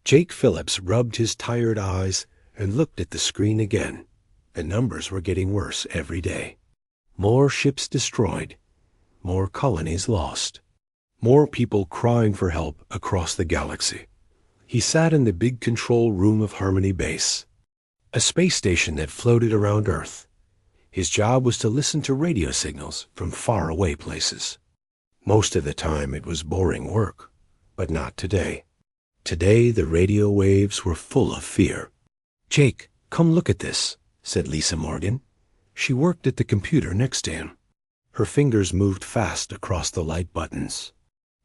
Jake Phillips rubbed his tired eyes and looked at the screen again. The numbers were getting worse every day. More ships destroyed, more colonies lost, more people crying for help across the galaxy. He sat in the big control room of Harmony Base, a space station that floated around Earth. His job was to listen to radio signals from faraway places. Most of the time it was boring work, but not today. Today the radio waves were full of fear. "Jake, come look at this," said Lisa Morgan. She worked at the computer next to him. Her fingers moved fast across the light buttons.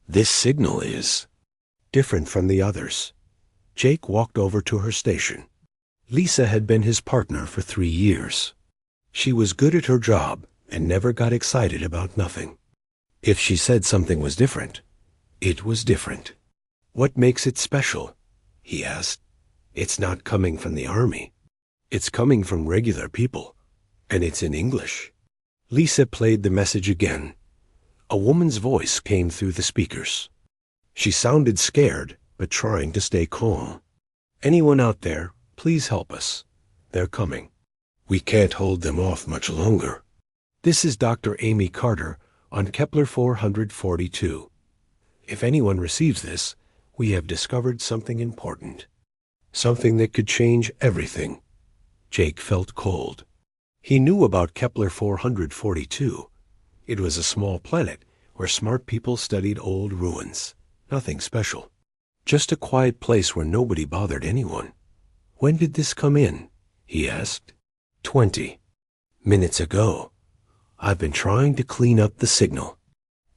"This signal is different from the others." Jake walked over to her station. Lisa had been his partner for 3 years. She was good at her job and never got excited about nothing. If she said something was different, it was different. "What makes it special?" he asked. "It's not coming from the army. It's coming from regular people, and it's in English." Lisa played the message again. A woman's voice came through the speakers. She sounded scared, but trying to stay calm. "Anyone out there, please help us. They're coming. We can't hold them off much longer. This is Dr. Amy Carter on Kepler 442. If anyone receives this, we have discovered something important. Something that could change everything." Jake felt cold. He knew about Kepler 442. It was a small planet where smart people studied old ruins. Nothing special. Just a quiet place where nobody bothered anyone. "When did this come in?" he asked. 20 minutes ago. I've been trying to clean up the signal.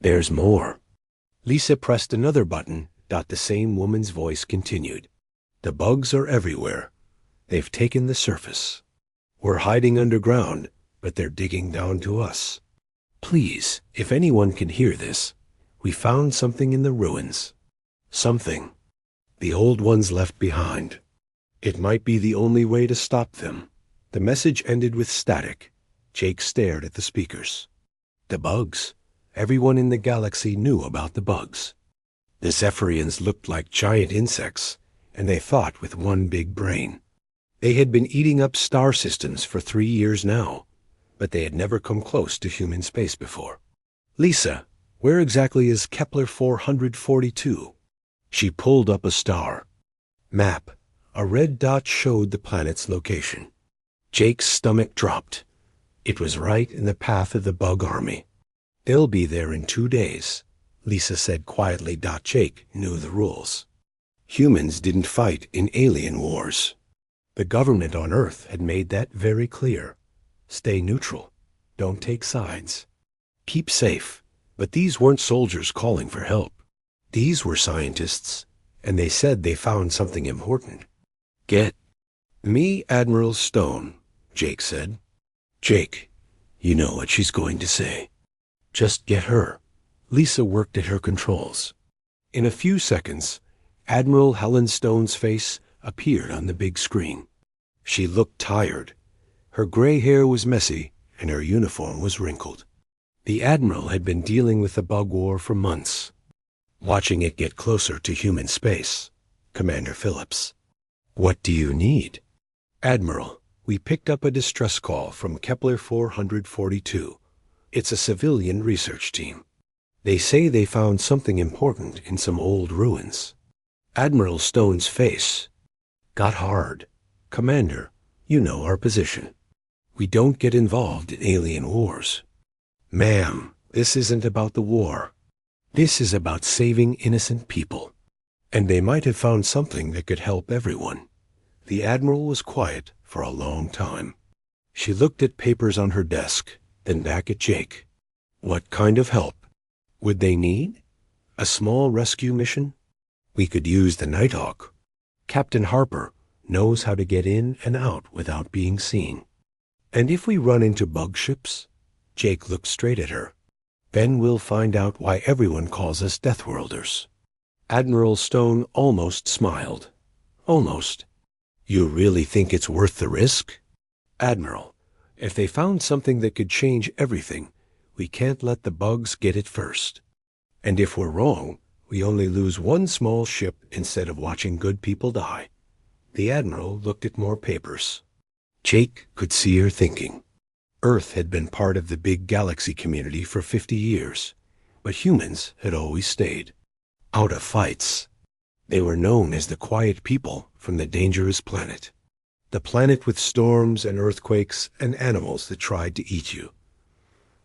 There's more." Lisa pressed another button. The same woman's voice continued. "The bugs are everywhere. They've taken the surface. We're hiding underground, but they're digging down to us. Please, if anyone can hear this, we found something in the ruins. Something the old ones left behind. It might be the only way to stop them." The message ended with static. Jake stared at the speakers. The bugs. Everyone in the galaxy knew about the bugs. The Zephyrians looked like giant insects, and they thought with one big brain. They had been eating up star systems for 3 years now, but they had never come close to human space before. "Lisa, where exactly is Kepler 442? She pulled up a star. Map. A red dot showed the planet's location. Jake's stomach dropped. It was right in the path of the bug army. "They'll be there in 2 days, Lisa said quietly. Jake knew the rules. Humans didn't fight in alien wars. The government on Earth had made that very clear. Stay neutral. Don't take sides. Keep safe. But these weren't soldiers calling for help. These were scientists, and they said they found something important. Get me Admiral Stone," Jake said. "Jake, you know what she's going to say. Just get her." Lisa worked at her controls. In a few seconds, Admiral Helen Stone's face appeared on the big screen. She looked tired. Her gray hair was messy, and her uniform was wrinkled. The Admiral had been dealing with the bug war for months, watching it get closer to human space. Commander Phillips. "What do you need?" "Admiral, we picked up a distress call from Kepler 442. It's a civilian research team. They say they found something important in some old ruins." Admiral Stone's face got hard. "Commander, you know our position. We don't get involved in alien wars." "Ma'am, this isn't about the war. This is about saving innocent people. And they might have found something that could help everyone." The Admiral was quiet for a long time. She looked at papers on her desk, then back at Jake. "What kind of help would they need? A small rescue mission? We could use the Nighthawk. Captain Harper knows how to get in and out without being seen. And if we run into bug ships?" Jake looked straight at her. "Then we'll find out why everyone calls us Deathworlders." Admiral Stone almost smiled. "Almost. You really think it's worth the risk?" "Admiral, if they found something that could change everything, we can't let the bugs get it first. And if we're wrong, We only lose one small ship instead of watching good people die. The Admiral looked at more papers. Jake could see her thinking. Earth had been part of the big galaxy community for 50 years, but humans had always stayed out of fights. They were known as the quiet people from the dangerous planet. The planet with storms and earthquakes and animals that tried to eat you.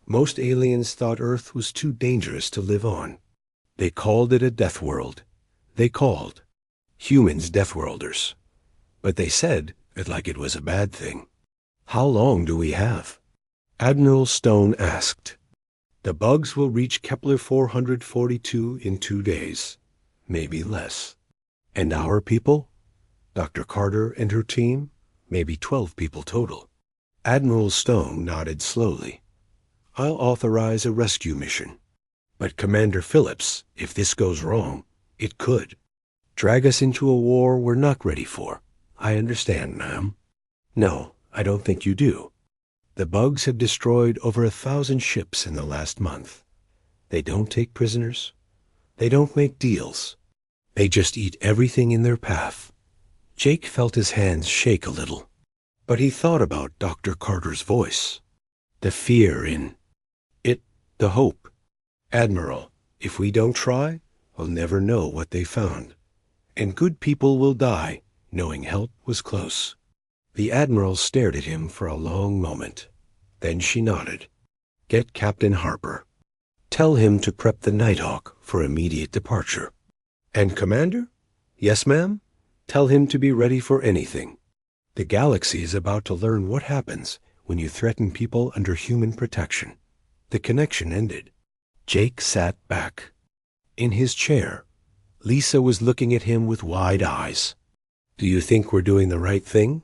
Most aliens thought Earth was too dangerous to live on. They called it a death world. They called humans Deathworlders. But they said it like it was a bad thing. How long do we have? Admiral Stone asked. The bugs will reach Kepler 442 in 2 days, maybe less. And our people? Dr. Carter and her team? Maybe 12 people total. Admiral Stone nodded slowly. I'll authorize a rescue mission. But Commander Phillips, if this goes wrong, it could drag us into a war we're not ready for. I understand, ma'am. No, I don't think you do. The bugs have destroyed over 1,000 ships in the last month. They don't take prisoners. They don't make deals. They just eat everything in their path. Jake felt his hands shake a little, but he thought about Dr. Carter's voice. The fear in it, the hope. Admiral, if we don't try, we'll never know what they found. And good people will die, knowing help was close. The Admiral stared at him for a long moment. Then she nodded. Get Captain Harper. Tell him to prep the Nighthawk for immediate departure. And Commander? Yes, ma'am? Tell him to be ready for anything. The galaxy is about to learn what happens when you threaten people under human protection. The connection ended. Jake sat back. In his chair, Lisa was looking at him with wide eyes. Do you think we're doing the right thing?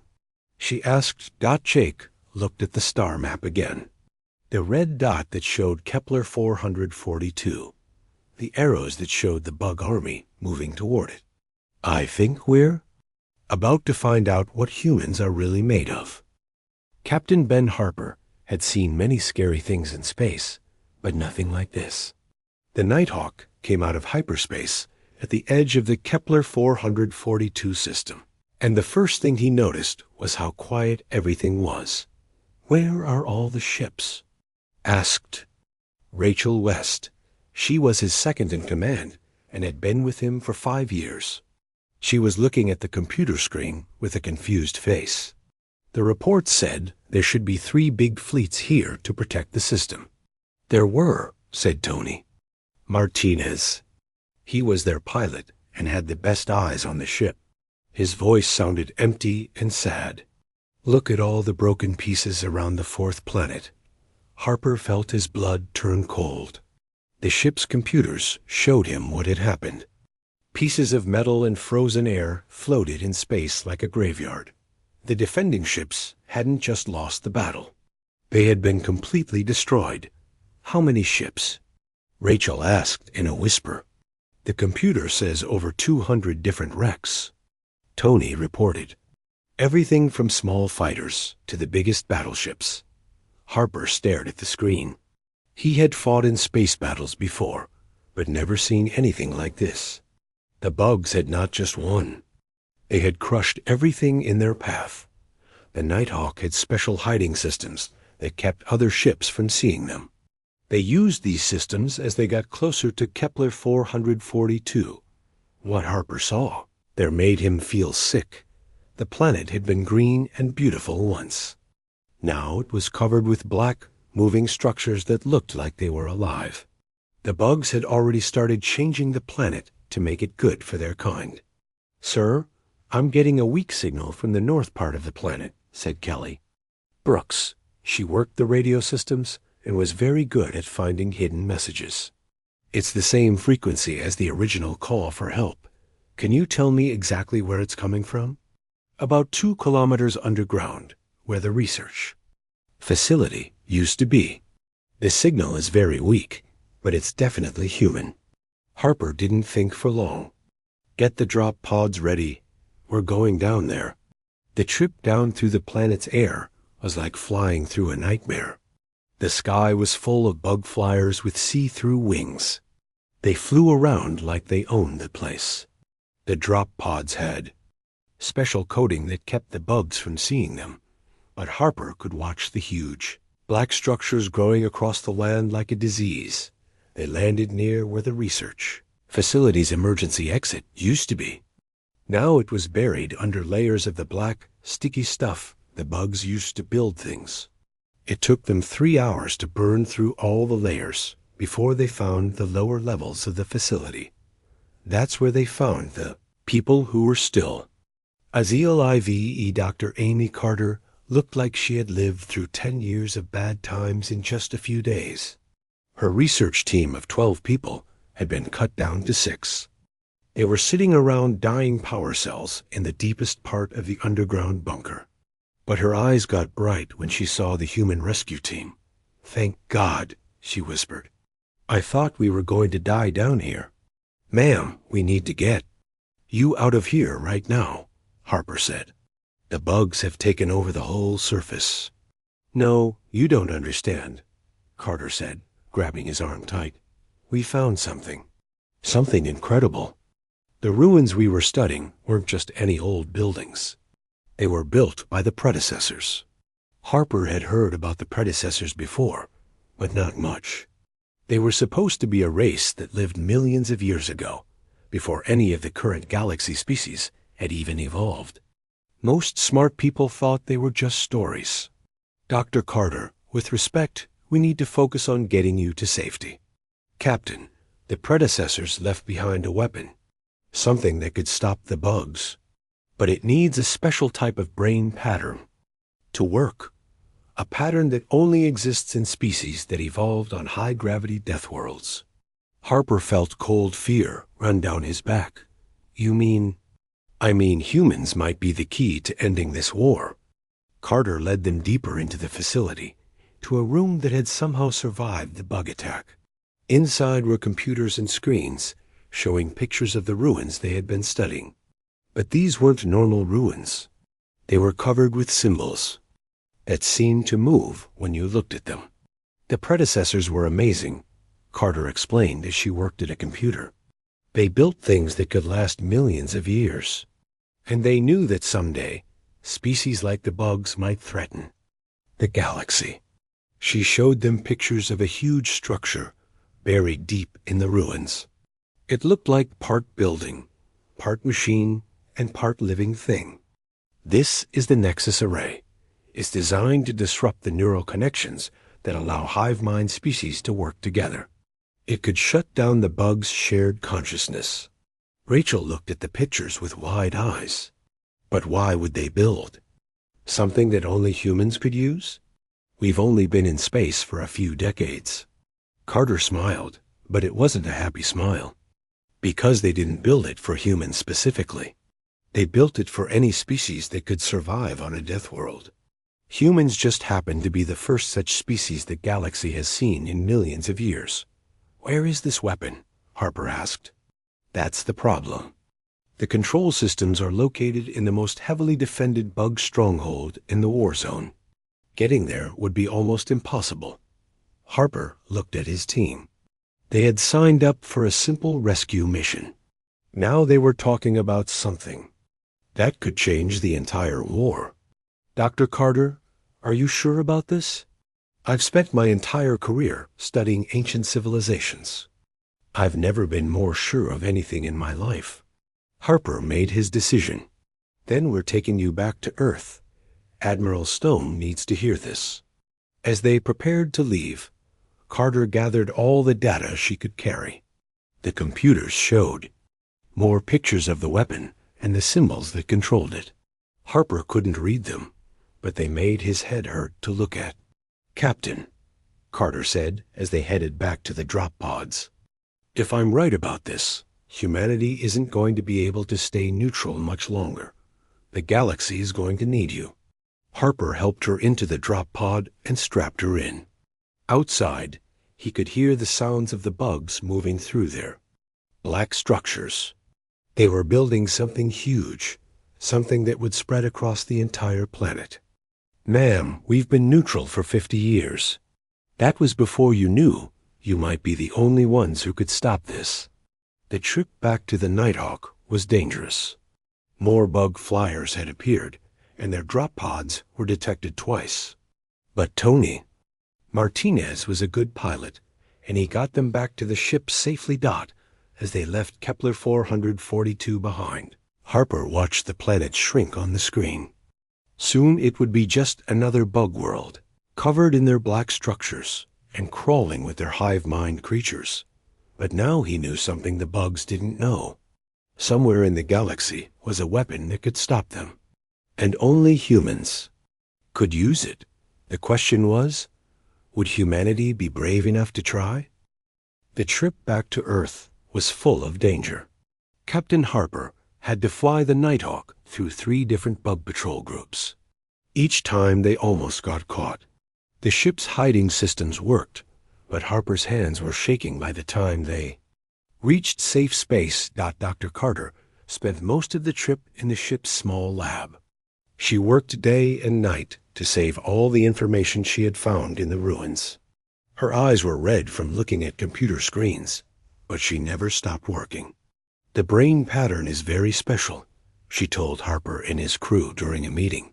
She asked. Jake looked at the star map again. The red dot that showed Kepler 442. The arrows that showed the bug army moving toward it. I think we're about to find out what humans are really made of. Captain Ben Harper had seen many scary things in space, but nothing like this. The Nighthawk came out of hyperspace at the edge of the Kepler 442 system, and the first thing he noticed was how quiet everything was. Where are all the ships? Asked Rachel West. She was his second in command and had been with him for 5 years. She was looking at the computer screen with a confused face. The report said there should be 3 big fleets here to protect the system. There were, said Tony. Martinez. He was their pilot and had the best eyes on the ship. His voice sounded empty and sad. Look at all the broken pieces around the 4th planet. Harper felt his blood turn cold. The ship's computers showed him what had happened. Pieces of metal and frozen air floated in space like a graveyard. The defending ships hadn't just lost the battle. They had been completely destroyed. How many ships? Rachel asked in a whisper. The computer says over 200 different wrecks. Tony reported. Everything from small fighters to the biggest battleships. Harper stared at the screen. He had fought in space battles before, but never seen anything like this. The bugs had not just won. They had crushed everything in their path. The Nighthawk had special hiding systems that kept other ships from seeing them. They used these systems as they got closer to Kepler 442. What Harper saw there made him feel sick. The planet had been green and beautiful once. Now it was covered with black, moving structures that looked like they were alive. The bugs had already started changing the planet to make it good for their kind. Sir, I'm getting a weak signal from the north part of the planet, said Kelly. Brooks. She worked the radio systems and was very good at finding hidden messages. It's the same frequency as the original call for help. Can you tell me exactly where it's coming from? About 2 kilometers underground, where the research facility used to be. The signal is very weak, but it's definitely human. Harper didn't think for long. Get the drop pods ready. We're going down there. The trip down through the planet's air was like flying through a nightmare. The sky was full of bug flyers with see-through wings. They flew around like they owned the place. The drop pods had special coating that kept the bugs from seeing them, but Harper could watch the huge black structures growing across the land like a disease. They landed near where the research facility's emergency exit used to be. Now it was buried under layers of the black, sticky stuff the bugs used to build things. It took them 3 hours to burn through all the layers before they found the lower levels of the facility. That's where they found the people who were still. Aziel IV Dr. Amy Carter looked like she had lived through 10 years of bad times in just a few days. Her research team of 12 people had been cut down to 6. They were sitting around dying power cells in the deepest part of the underground bunker. But her eyes got bright when she saw the human rescue team. "Thank God," she whispered. "I thought we were going to die down here." "Ma'am, we need to get you out of here right now," Harper said. "The bugs have taken over the whole surface." "No, you don't understand," Carter said, grabbing his arm tight. "We found something. Something incredible. The ruins we were studying weren't just any old buildings. They were built by the predecessors." Harper had heard about the predecessors before, but not much. They were supposed to be a race that lived millions of years ago, before any of the current galaxy species had even evolved. Most smart people thought they were just stories. "Dr. Carter, with respect, we need to focus on getting you to safety. Captain, the predecessors left behind a weapon, something that could stop the bugs. But it needs a special type of brain pattern to work, a pattern that only exists in species that evolved on high-gravity death worlds." Harper felt cold fear run down his back. "You mean—" "I mean humans might be the key to ending this war." Carter led them deeper into the facility, to a room that had somehow survived the bug attack. Inside were computers and screens, showing pictures of the ruins they had been studying. But these weren't normal ruins. They were covered with symbols that seemed to move when you looked at them. The predecessors were amazing, Carter explained as she worked at a computer. They built things that could last millions of years. And they knew that someday, species like the bugs might threaten the galaxy. She showed them pictures of a huge structure buried deep in the ruins. It looked like part building, part machine, and part living thing. "This is the Nexus Array. It's designed to disrupt the neural connections that allow hive mind species to work together. It could shut down the bugs' shared consciousness." Rachel looked at the pictures with wide eyes. But why would they build something that only humans could use? "We've only been in space for a few decades." Carter smiled, but it wasn't a happy smile. Because they didn't build it for humans specifically. They built it for any species that could survive on a death world. Humans just happened to be the first such species the galaxy has seen in millions of years. "Where is this weapon?" Harper asked. "That's the problem. The control systems are located in the most heavily defended bug stronghold in the war zone. Getting there would be almost impossible." Harper looked at his team. They had signed up for a simple rescue mission. Now they were talking about something that could change the entire war. "Dr. Carter, are you sure about this? I've spent my entire career studying ancient civilizations. I've never been more sure of anything in my life." Harper made his decision. "Then we're taking you back to Earth. Admiral Stone needs to hear this." As they prepared to leave, Carter gathered all the data she could carry. The computers showed more pictures of the weapon and the symbols that controlled it. Harper couldn't read them, but they made his head hurt to look at. "Captain," Carter said as they headed back to the drop pods, "if I'm right about this, humanity isn't going to be able to stay neutral much longer. The galaxy is going to need you." Harper helped her into the drop pod and strapped her in. Outside, he could hear the sounds of the bugs moving through there. Black structures. They were building something huge, something that would spread across the entire planet. "Ma'am, we've been neutral for 50 years. That was before you knew You might be the only ones who could stop this. The trip back to the Nighthawk was dangerous. More bug flyers had appeared, and their drop pods were detected twice. But Tony Martinez was a good pilot, and he got them back to the ship safely as they left Kepler 442 behind. Harper watched the planet shrink on the screen. Soon it would be just another bug world, covered in their black structures and crawling with their hive-mind creatures. But now he knew something the bugs didn't know. Somewhere in the galaxy was a weapon that could stop them. And only humans could use it. The question was, would humanity be brave enough to try? The trip back to Earth was full of danger. Captain Harper had to fly the Nighthawk through 3 different bug patrol groups. Each time they almost got caught. The ship's hiding systems worked, but Harper's hands were shaking by the time they reached safe space. Dr. Carter spent most of the trip in the ship's small lab. She worked day and night to save all the information she had found in the ruins. Her eyes were red from looking at computer screens, but she never stopped working. The brain pattern is very special, she told Harper and his crew during a meeting.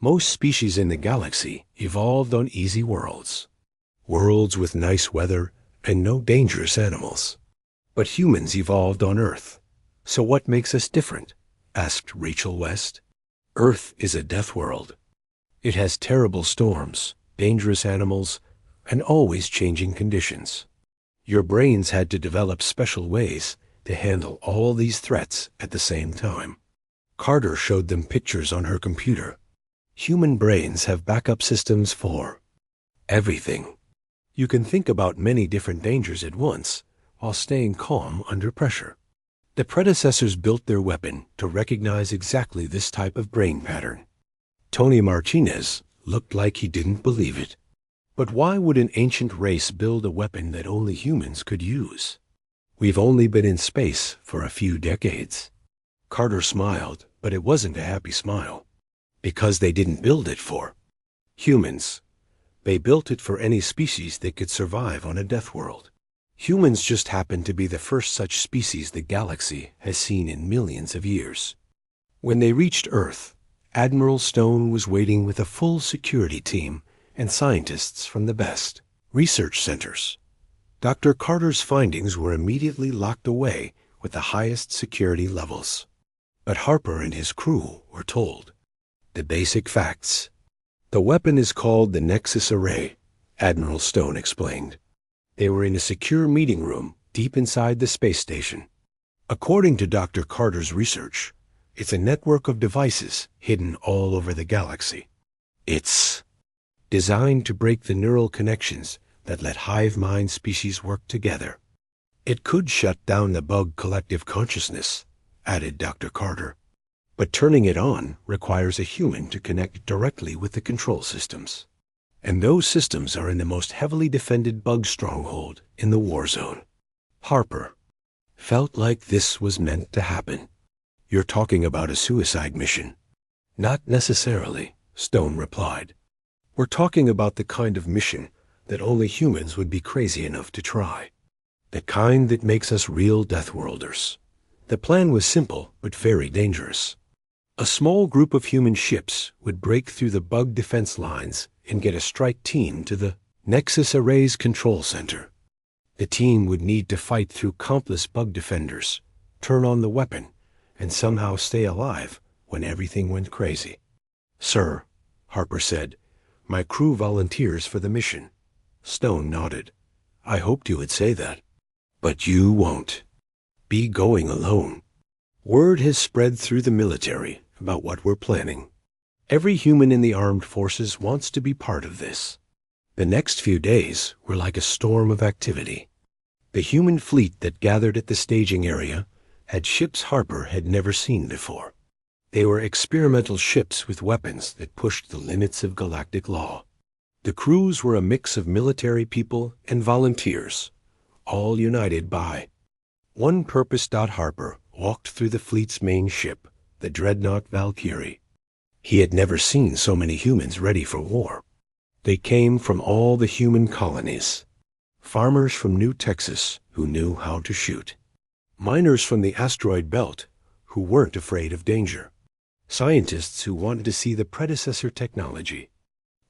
Most species in the galaxy evolved on easy worlds with nice weather and no dangerous animals. But humans evolved on Earth. So what makes us different? Asked Rachel West. Earth is a death world. It has terrible storms, dangerous animals, and always changing conditions. Your brains had to develop special ways to handle all these threats at the same time. Carter showed them pictures on her computer. Human brains have backup systems for everything. You can think about many different dangers at once while staying calm under pressure. The predecessors built their weapon to recognize exactly this type of brain pattern. Tony Martinez looked like he didn't believe it. But why would an ancient race build a weapon that only humans could use? We've only been in space for a few decades. Carter smiled, but it wasn't a happy smile. Because they didn't build it for humans. They built it for any species that could survive on a death world. Humans just happened to be the first such species the galaxy has seen in millions of years. When they reached Earth, Admiral Stone was waiting with a full security team and scientists from the best research centers. Dr. Carter's findings were immediately locked away with the highest security levels. But Harper and his crew were told the basic facts. The weapon is called the Nexus Array, Admiral Stone explained. They were in a secure meeting room deep inside the space station. According to Dr. Carter's research, it's a network of devices hidden all over the galaxy. It's designed to break the neural connections that let hive mind species work together. It could shut down the bug collective consciousness, added Dr. Carter. But turning it on requires a human to connect directly with the control systems. And those systems are in the most heavily defended bug stronghold in the war zone. Harper felt like this was meant to happen. You're talking about a suicide mission. Not necessarily, Stone replied. We're talking about the kind of mission that only humans would be crazy enough to try. The kind that makes us real Deathworlders. The plan was simple but very dangerous. A small group of human ships would break through the bug defense lines and get a strike team to the Nexus Array's control center. The team would need to fight through countless bug defenders, turn on the weapon, and somehow stay alive when everything went crazy. Sir, Harper said, my crew volunteers for the mission. Stone nodded. I hoped you would say that. But you won't be going alone. Word has spread through the military about what we're planning. Every human in the armed forces wants to be part of this. The next few days were like a storm of activity. The human fleet that gathered at the staging area had ships Harper had never seen before. They were experimental ships with weapons that pushed the limits of galactic law. The crews were a mix of military people and volunteers, all united by one purpose. Harper walked through the fleet's main ship, the dreadnought Valkyrie. He had never seen so many humans ready for war. They came from all the human colonies. farmers from New Texas who knew how to shoot, miners from the asteroid belt who weren't afraid of danger, scientists who wanted to see the predecessor technology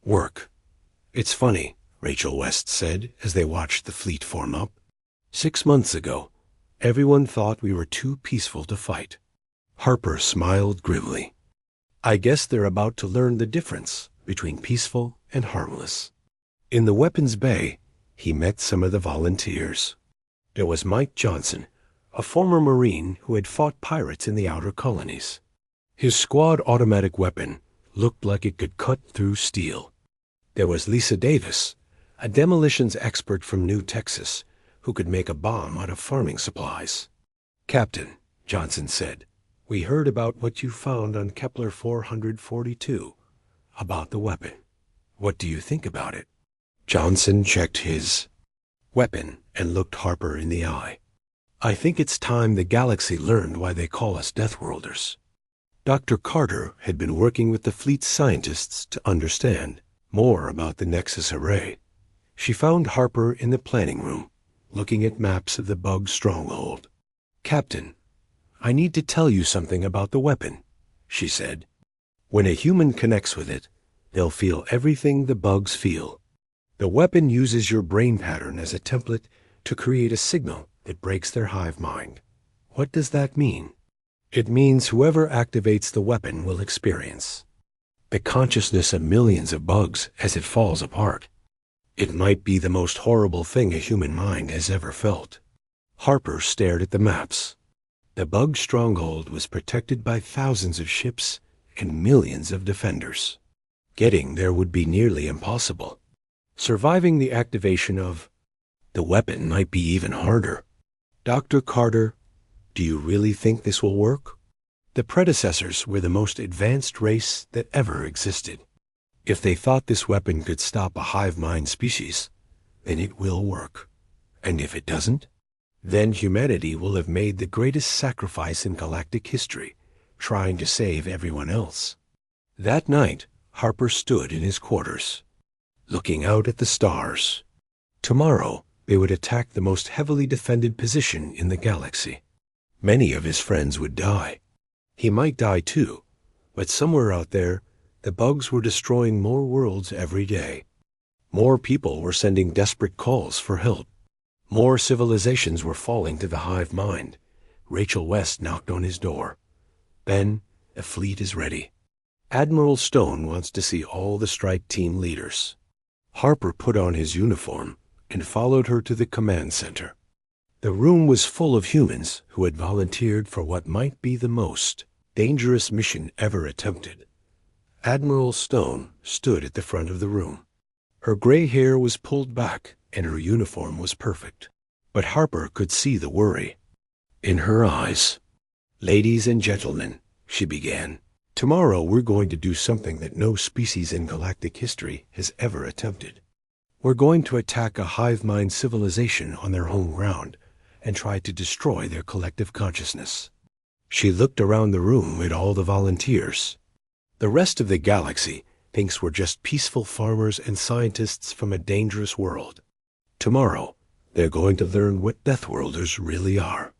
work. "It's funny," Rachel West said as they watched the fleet form up. "6 months ago, everyone thought we were too peaceful to fight." Harper smiled grimly. "I guess they're about to learn the difference between peaceful and harmless." In the weapons bay, he met some of the volunteers. There was Mike Johnson, a former Marine who had fought pirates in the outer colonies. His squad automatic weapon looked like it could cut through steel. There was Lisa Davis, a demolitions expert from New Texas, who could make a bomb out of farming supplies. "Captain," Johnson said, "we heard about what you found on Kepler 442, about the weapon. What do you think about it?" Johnson checked his weapon and looked Harper in the eye. "I think it's time the galaxy learned why they call us Deathworlders." Dr. Carter had been working with the fleet's scientists to understand more about the Nexus array. She found Harper in the planning room, looking at maps of the bug stronghold. "Captain, I need to tell you something about the weapon," she said. "When a human connects with it, they'll feel everything the bugs feel. The weapon uses your brain pattern as a template to create a signal that breaks their hive mind." "What does that mean?" "It means whoever activates the weapon will experience the consciousness of millions of bugs as it falls apart. It might be the most horrible thing a human mind has ever felt." Harper stared at the maps. The bug stronghold was protected by thousands of ships and millions of defenders. Getting there would be nearly impossible. Surviving the activation of the weapon might be even harder. "Dr. Carter, do you really think this will work?" The predecessors were the most advanced race that ever existed. If they thought this weapon could stop a hive mind species, then it will work. And if it doesn't, then humanity will have made the greatest sacrifice in galactic history, trying to save everyone else. That night, Harper stood in his quarters, looking out at the stars. Tomorrow, they would attack the most heavily defended position in the galaxy. Many of his friends would die. He might die too, but somewhere out there, the bugs were destroying more worlds every day. More people were sending desperate calls for help. More civilizations were falling to the hive mind. Rachel West knocked on his door. "Ben, the fleet is ready. Admiral Stone wants to see all the strike team leaders." Harper put on his uniform and followed her to the command center. The room was full of humans who had volunteered for what might be the most dangerous mission ever attempted. Admiral Stone stood at the front of the room. Her gray hair was pulled back and her uniform was perfect. But Harper could see the worry in her eyes. "Ladies and gentlemen," she began, "tomorrow we're going to do something that no species in galactic history has ever attempted. We're going to attack a hive mind civilization on their home ground and try to destroy their collective consciousness." She looked around the room at all the volunteers. The rest of the galaxy thinks we're just peaceful farmers and scientists from a dangerous world. Tomorrow, they're going to learn what Deathworlders really are.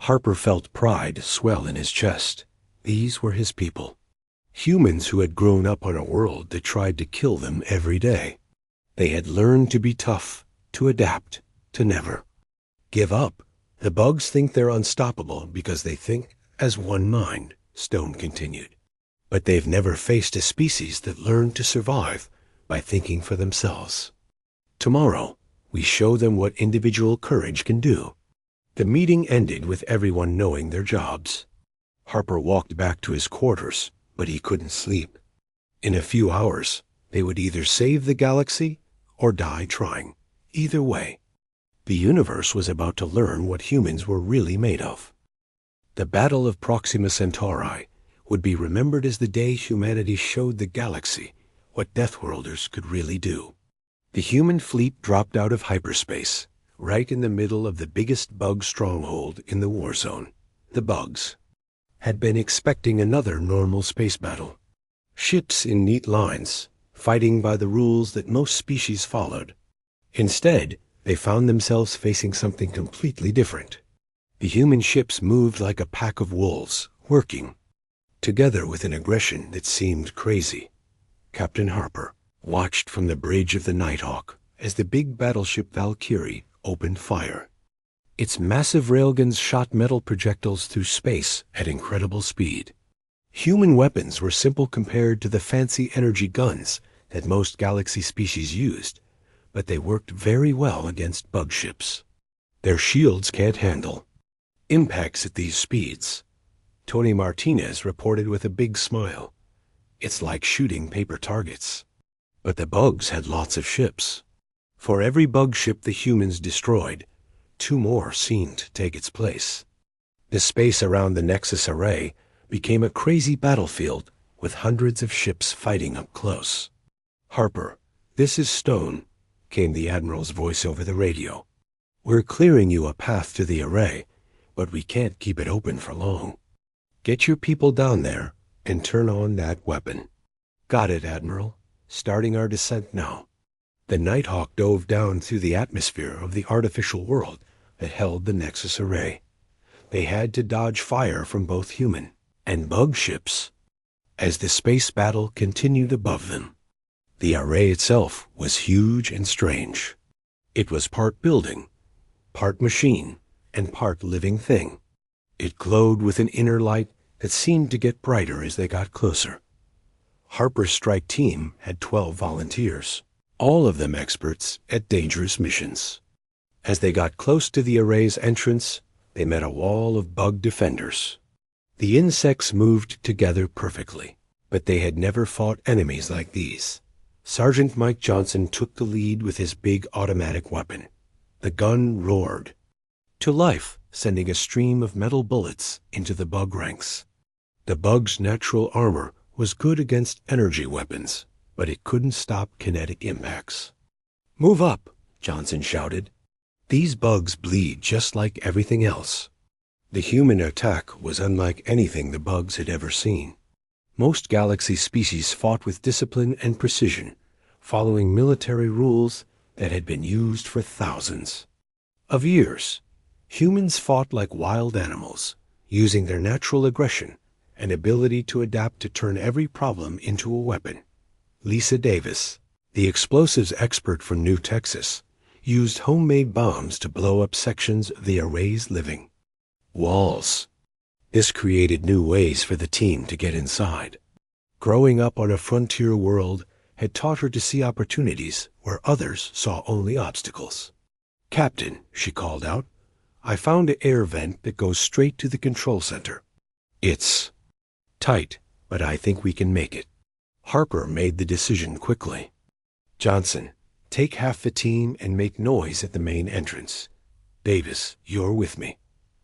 Harper felt pride swell in his chest. These were his people. Humans who had grown up on a world that tried to kill them every day. They had learned to be tough, to adapt, to never give up. "The bugs think they're unstoppable because they think as one mind," Stone continued. "But they've never faced a species that learned to survive by thinking for themselves. Tomorrow, we show them what individual courage can do." The meeting ended with everyone knowing their jobs. Harper walked back to his quarters, but he couldn't sleep. In a few hours, they would either save the galaxy or die trying. Either way, the universe was about to learn what humans were really made of. The Battle of Proxima Centauri would be remembered as the day humanity showed the galaxy what Deathworlders could really do. The human fleet dropped out of hyperspace, right in the middle of the biggest bug stronghold in the war zone. The bugs had been expecting another normal space battle. Ships in neat lines, fighting by the rules that most species followed. Instead, they found themselves facing something completely different. The human ships moved like a pack of wolves, working together with an aggression that seemed crazy. Captain Harper watched from the bridge of the Nighthawk as the big battleship Valkyrie opened fire. Its massive railguns shot metal projectiles through space at incredible speed. Human weapons were simple compared to the fancy energy guns that most galaxy species used, but they worked very well against bug ships. Their shields can't handle impacts at these speeds. Tony Martinez reported with a big smile. It's like shooting paper targets. But the bugs had lots of ships. For every bug ship the humans destroyed, 2 more seemed to take its place. The space around the Nexus Array became a crazy battlefield with hundreds of ships fighting up close. "Harper, this is Stone," came the Admiral's voice over the radio. "We're clearing you a path to the array, but we can't keep it open for long. Get your people down there and turn on that weapon." "Got it, Admiral. Starting our descent now." The Nighthawk dove down through the atmosphere of the artificial world that held the Nexus Array. They had to dodge fire from both human and bug ships as the space battle continued above them. The array itself was huge and strange. It was part building, part machine, and part living thing. It glowed with an inner light that seemed to get brighter as they got closer. Harper's strike team had 12 volunteers, all of them experts at dangerous missions. As they got close to the array's entrance, they met a wall of bug defenders. The insects moved together perfectly, but they had never fought enemies like these. Sergeant Mike Johnson took the lead with his big automatic weapon. The gun roared to life, sending a stream of metal bullets into the bug ranks. The bug's natural armor was good against energy weapons, but it couldn't stop kinetic impacts. "Move up," Johnson shouted. "These bugs bleed just like everything else." The human attack was unlike anything the bugs had ever seen. Most galaxy species fought with discipline and precision, following military rules that had been used for thousands of years. Humans fought like wild animals, using their natural aggression and ability to adapt to turn every problem into a weapon. Lisa Davis, the explosives expert from New Texas, used homemade bombs to blow up sections of the array's living walls. This created new ways for the team to get inside. Growing up on a frontier world had taught her to see opportunities where others saw only obstacles. "Captain," she called out, "I found an air vent that goes straight to the control center. It's tight, but I think we can make it." Harper made the decision quickly. "Johnson, take half the team and make noise at the main entrance. Davis, you're with me.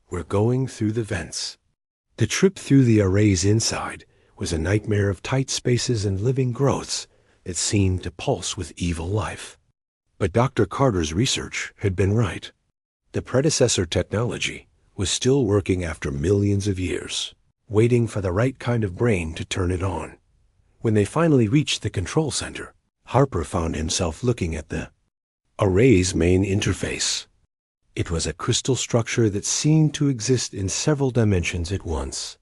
We're going through the vents." The trip through the array's inside was a nightmare of tight spaces and living growths that seemed to pulse with evil life. But Dr. Carter's research had been right. The predecessor technology was still working after millions of years, waiting for the right kind of brain to turn it on. When they finally reached the control center, Harper found himself looking at the array's main interface. It was a crystal structure that seemed to exist in several dimensions at once.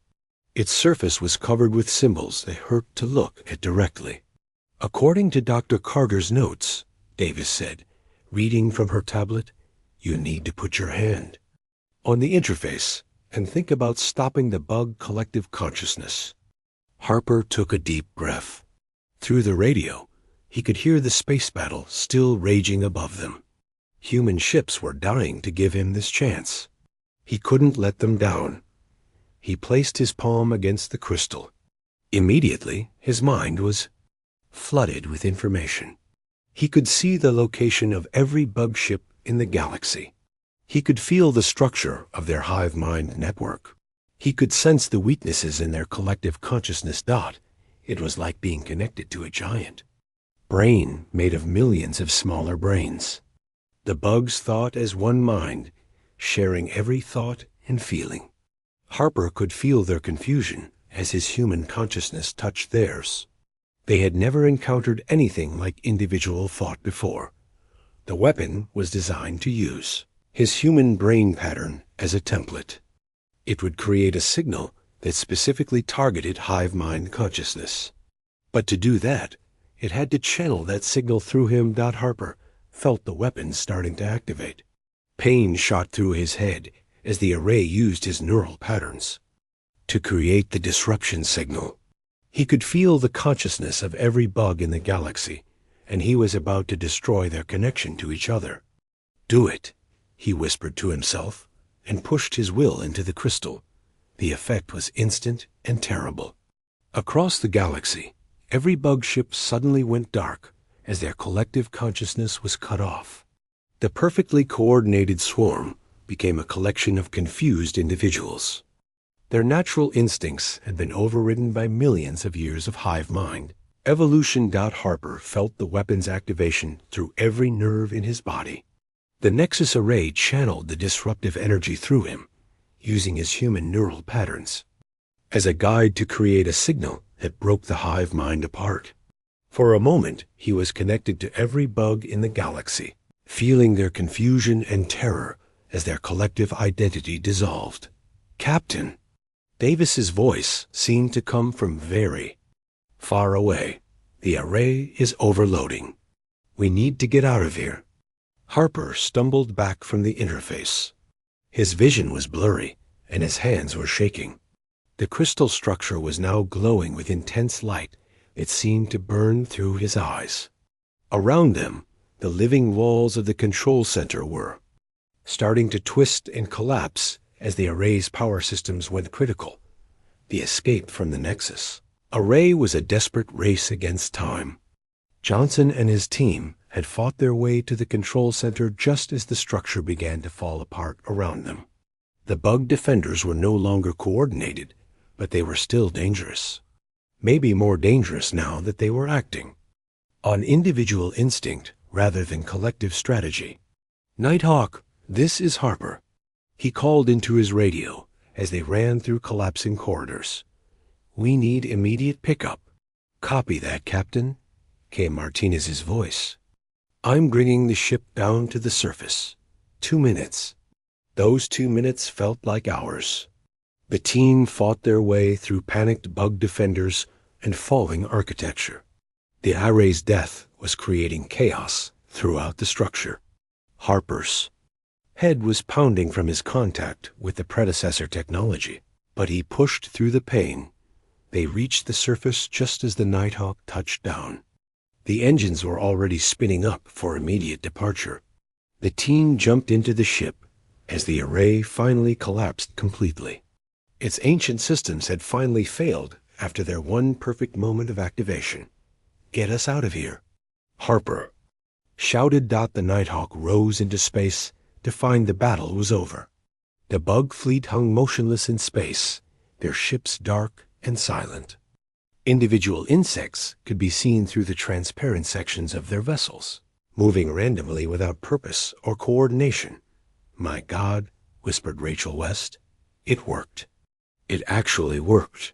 Its surface was covered with symbols that hurt to look at directly. "According to Dr. Carter's notes," Davis said, reading from her tablet, "you need to put your hand on the interface and think about stopping the bug collective consciousness." Harper took a deep breath. Through the radio, he could hear the space battle still raging above them. Human ships were dying to give him this chance. He couldn't let them down. He placed his palm against the crystal. Immediately, his mind was flooded with information. He could see the location of every bug ship in the galaxy. He could feel the structure of their hive mind network. He could sense the weaknesses in their collective consciousness. It was like being connected to a giant brain made of millions of smaller brains. The bugs thought as one mind, sharing every thought and feeling. Harper could feel their confusion as his human consciousness touched theirs. They had never encountered anything like individual thought before. the weapon was designed to use his human brain pattern as a template. It would create a signal that specifically targeted hive mind consciousness. But to do that, it had to channel that signal through him. Harper felt the weapon starting to activate. Pain shot through his head as the array used his neural patterns to create the disruption signal. He could feel the consciousness of every bug in the galaxy, and he was about to destroy their connection to each other. "Do it," he whispered to himself, and pushed his will into the crystal. The effect was instant and terrible. Across the galaxy, every bug ship suddenly went dark as their collective consciousness was cut off. The perfectly coordinated swarm became a collection of confused individuals. Their natural instincts had been overridden by millions of years of hive mind. Evolution. Harper felt the weapon's activation through every nerve in his body. The Nexus array channeled the disruptive energy through him, using his human neural patterns as a guide to create a signal that broke the hive mind apart. For a moment, he was connected to every bug in the galaxy, feeling their confusion and terror as their collective identity dissolved. "Captain!" Davis's voice seemed to come from very far away. "The array is overloading. We need to get out of here." Harper stumbled back from the interface. His vision was blurry, and his hands were shaking. The crystal structure was now glowing with intense light that seemed to burn through his eyes. Around them, the living walls of the control center were starting to twist and collapse as the array's power systems went critical. The escape from the Nexus array was a desperate race against time. Johnson and his team had fought their way to the control center just as the structure began to fall apart around them. The bug defenders were no longer coordinated, but they were still dangerous. Maybe more dangerous now that they were acting on individual instinct rather than collective strategy. "Nighthawk, this is Harper," he called into his radio as they ran through collapsing corridors. "We need immediate pickup." "Copy that, Captain," came Martinez's voice. "I'm bringing the ship down to the surface. 2 minutes." Those 2 minutes felt like hours. The team fought their way through panicked bug defenders and falling architecture. The array's death was creating chaos throughout the structure. Harper's head was pounding from his contact with the predecessor technology, but he pushed through the pain. They reached the surface just as the Nighthawk touched down. The engines were already spinning up for immediate departure. The team jumped into the ship as the array finally collapsed completely. Its ancient systems had finally failed after their one perfect moment of activation. "Get us out of here." "Harper!" shouted. The Nighthawk rose into space to find the battle was over. The bug fleet hung motionless in space, their ships dark and silent. Individual insects could be seen through the transparent sections of their vessels, moving randomly without purpose or coordination. "My God," whispered Rachel West. "It worked." It actually worked.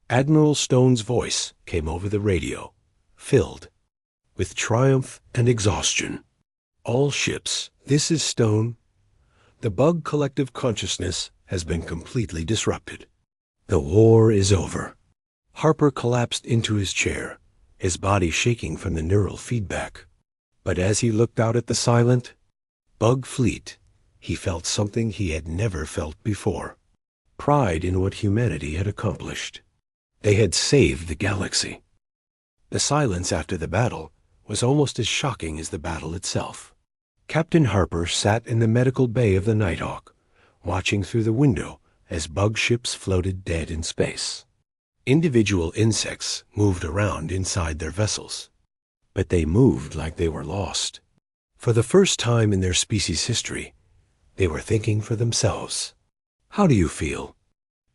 Admiral Stone's voice came over the radio, filled with triumph and exhaustion. "All ships, this is Stone. The bug collective consciousness has been completely disrupted. The war is over." Harper collapsed into his chair, his body shaking from the neural feedback. But as he looked out at the silent bug fleet, he felt something he had never felt before. Pride in what humanity had accomplished. They had saved the galaxy. The silence after the battle was almost as shocking as the battle itself. Captain Harper sat in the medical bay of the Nighthawk, watching through the window as bug ships floated dead in space. Individual insects moved around inside their vessels, but they moved like they were lost. For the first time in their species' history, they were thinking for themselves. "How do you feel?"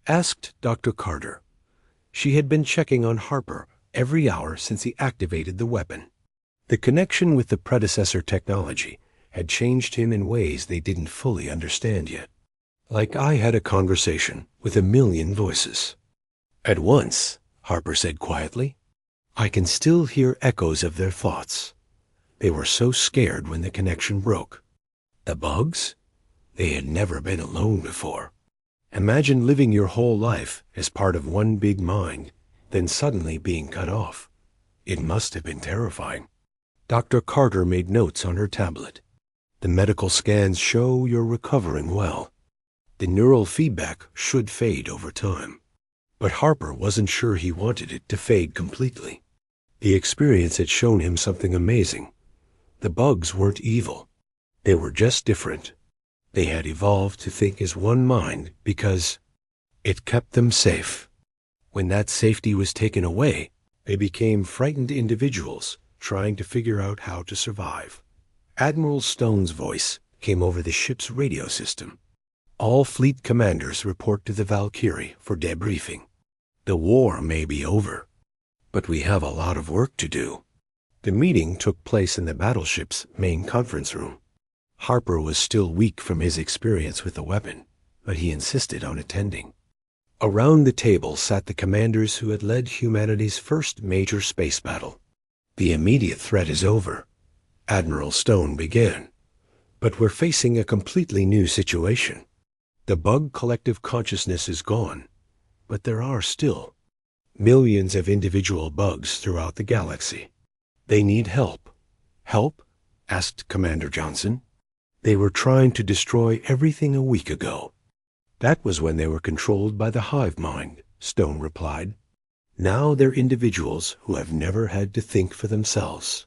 asked Dr. Carter. She had been checking on Harper every hour since he activated the weapon. The connection with the predecessor technology had changed him in ways they didn't fully understand yet. "Like I had a conversation with a million voices at once," Harper said quietly. "I can still hear echoes of their thoughts. They were so scared when the connection broke. The bugs? They had never been alone before. Imagine living your whole life as part of one big mind, then suddenly being cut off. It must have been terrifying. Dr. Carter made notes on her tablet. The medical scans show you're recovering well. The neural feedback should fade over time. But Harper wasn't sure he wanted it to fade completely. The experience had shown him something amazing. The bugs weren't evil. They were just different. They had evolved to think as one mind because it kept them safe. When that safety was taken away, they became frightened individuals trying to figure out how to survive. Admiral Stone's voice came over the ship's radio system. All fleet commanders report to the Valkyrie for debriefing. The war may be over, but we have a lot of work to do. The meeting took place in the battleship's main conference room. Harper was still weak from his experience with the weapon, but he insisted on attending. Around the table sat the commanders who had led humanity's first major space battle. The immediate threat is over, Admiral Stone began. But we're facing a completely new situation. The bug collective consciousness is gone, but there are still millions of individual bugs throughout the galaxy. They need help. Help? Asked Commander Johnson. They were trying to destroy everything a week ago. That was when they were controlled by the hive mind, Stone replied. Now they're individuals who have never had to think for themselves.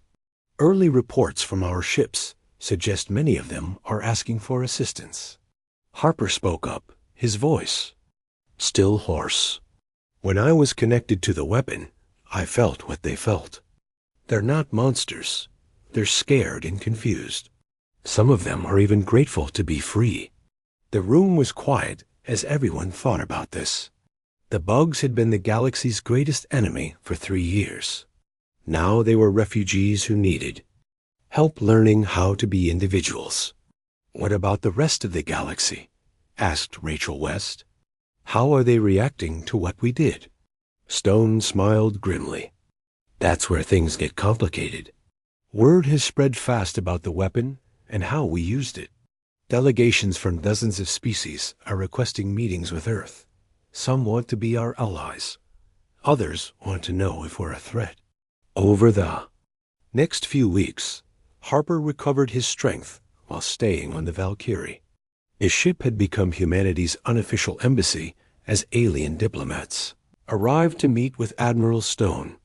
Early reports from our ships suggest many of them are asking for assistance. Harper spoke up, his voice still hoarse. When I was connected to the weapon, I felt what they felt. They're not monsters. They're scared and confused. Some of them are even grateful to be free. The room was quiet as everyone thought about this. The bugs had been the galaxy's greatest enemy for 3 years. Now they were refugees who needed help learning how to be individuals. What about the rest of the galaxy? Asked Rachel West. How are they reacting to what we did? Stone smiled grimly. That's where things get complicated. Word has spread fast about the weapon and how we used it. Delegations from dozens of species are requesting meetings with Earth. Some want to be our allies. Others want to know if we're a threat. Over the next few weeks, Harper recovered his strength while staying on the Valkyrie. His ship had become humanity's unofficial embassy as alien diplomats arrived to meet with Admiral Stone.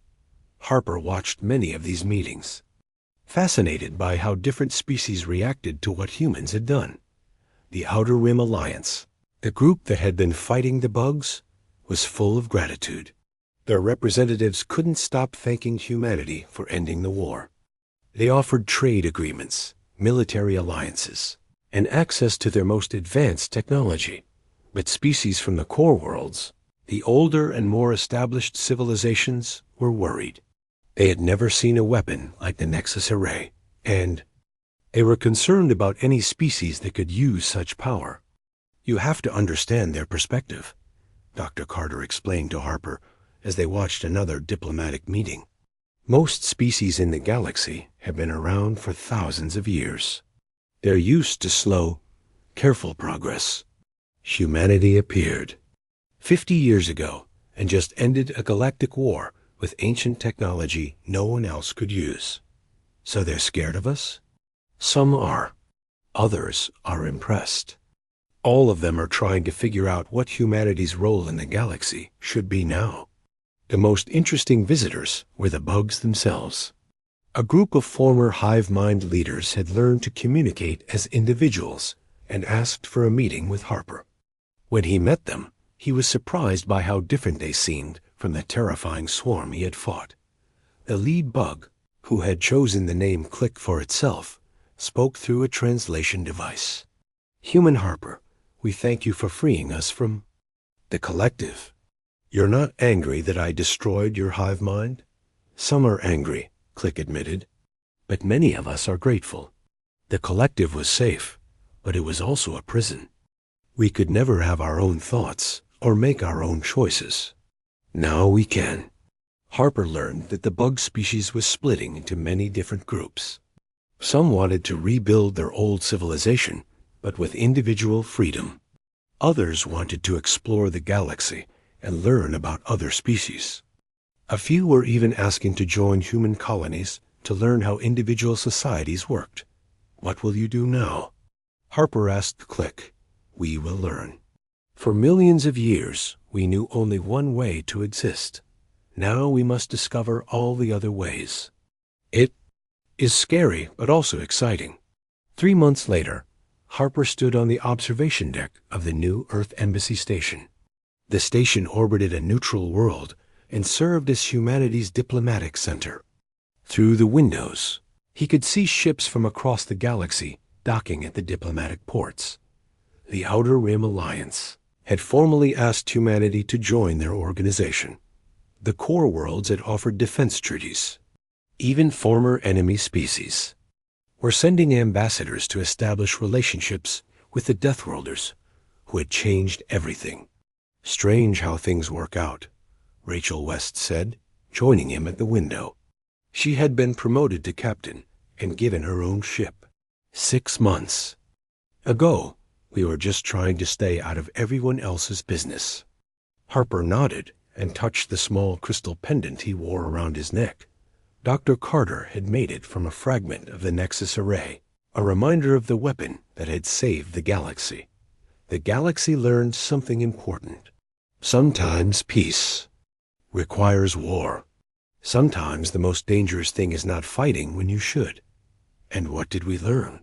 Harper watched many of these meetings, fascinated by how different species reacted to what humans had done. The Outer Rim Alliance, the group that had been fighting the bugs, was full of gratitude. Their representatives couldn't stop thanking humanity for ending the war. They offered trade agreements, military alliances, and access to their most advanced technology. But species from the core worlds, the older and more established civilizations, were worried. They had never seen a weapon like the Nexus Array, and they were concerned about any species that could use such power. You have to understand their perspective, Dr. Carter explained to Harper as they watched another diplomatic meeting. Most species in the galaxy have been around for thousands of years. They're used to slow, careful progress. Humanity appeared 50 years ago and just ended a galactic war with ancient technology no one else could use. So they're scared of us? Some are. Others are impressed. All of them are trying to figure out what humanity's role in the galaxy should be now. The most interesting visitors were the bugs themselves. A group of former hive mind leaders had learned to communicate as individuals and asked for a meeting with Harper. When he met them, he was surprised by how different they seemed from the terrifying swarm he had fought. The lead bug, who had chosen the name Click for itself, spoke through a translation device. Human Harper, we thank you for freeing us from the collective. You're not angry that I destroyed your hive mind? Some are angry, Click admitted, but many of us are grateful. The collective was safe, but it was also a prison. We could never have our own thoughts or make our own choices. Now we can. Harper learned that the bug species was splitting into many different groups. Some wanted to rebuild their old civilization, but with individual freedom. Others wanted to explore the galaxy and learn about other species. A few were even asking to join human colonies to learn how individual societies worked. What will you do now? Harper asked Click. We will learn. For millions of years, we knew only one way to exist. Now we must discover all the other ways. It is scary, but also exciting. 3 months later, Harper stood on the observation deck of the new Earth Embassy station. The station orbited a neutral world and served as humanity's diplomatic center. Through the windows, he could see ships from across the galaxy docking at the diplomatic ports. The Outer Rim Alliance had formally asked humanity to join their organization. The core worlds had offered defense treaties. Even former enemy species were sending ambassadors to establish relationships with the Deathworlders, who had changed everything. Strange how things work out, Rachel West said, joining him at the window. She had been promoted to captain and given her own ship. 6 months ago, we were just trying to stay out of everyone else's business. Harper nodded and touched the small crystal pendant he wore around his neck. Dr. Carter had made it from a fragment of the Nexus array, a reminder of the weapon that had saved the galaxy. The galaxy learned something important. Sometimes peace requires war. Sometimes the most dangerous thing is not fighting when you should. And what did we learn?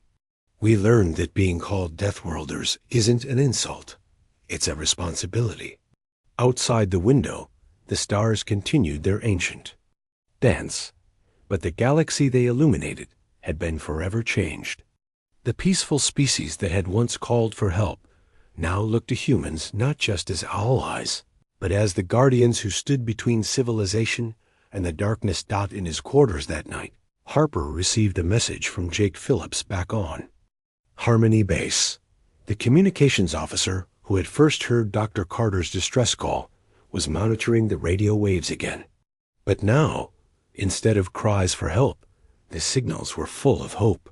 We learned that being called Deathworlders isn't an insult. It's a responsibility. Outside the window, the stars continued their ancient dance, but the galaxy they illuminated had been forever changed. The peaceful species that had once called for help now looked to humans not just as allies, but as the guardians who stood between civilization and the darkness. In his quarters that night, Harper received a message from Jake Phillips back on Harmony Base. The communications officer who had first heard Dr. Carter's distress call was monitoring the radio waves again. But now, instead of cries for help, the signals were full of hope.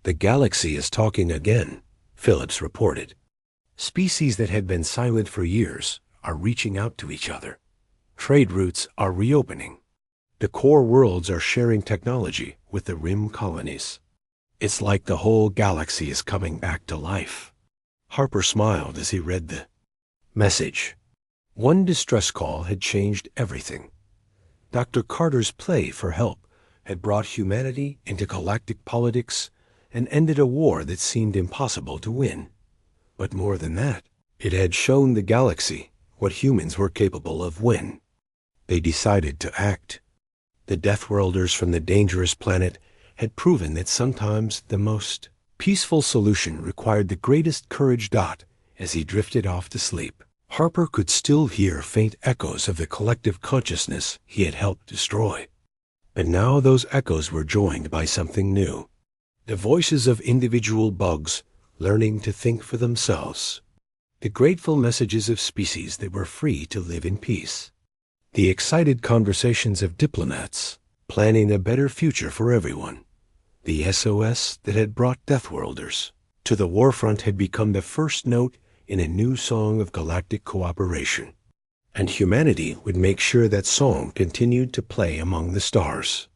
The galaxy is talking again, Phillips reported. Species that had been silent for years are reaching out to each other. Trade routes are reopening. The core worlds are sharing technology with the rim colonies. It's like the whole galaxy is coming back to life. Harper smiled as he read the message. One distress call had changed everything. Dr. Carter's play for help had brought humanity into galactic politics and ended a war that seemed impossible to win. But more than that, it had shown the galaxy what humans were capable of when they decided to act. The Deathworlders from the dangerous planet had proven that sometimes the most peaceful solution required the greatest courage. As he drifted off to sleep, Harper could still hear faint echoes of the collective consciousness he had helped destroy. But now those echoes were joined by something new. The voices of individual bugs learning to think for themselves. The grateful messages of species that were free to live in peace. The excited conversations of diplomats planning a better future for everyone. The SOS that had brought Deathworlders to the Warfront had become the first note in a new song of galactic cooperation. And humanity would make sure that song continued to play among the stars.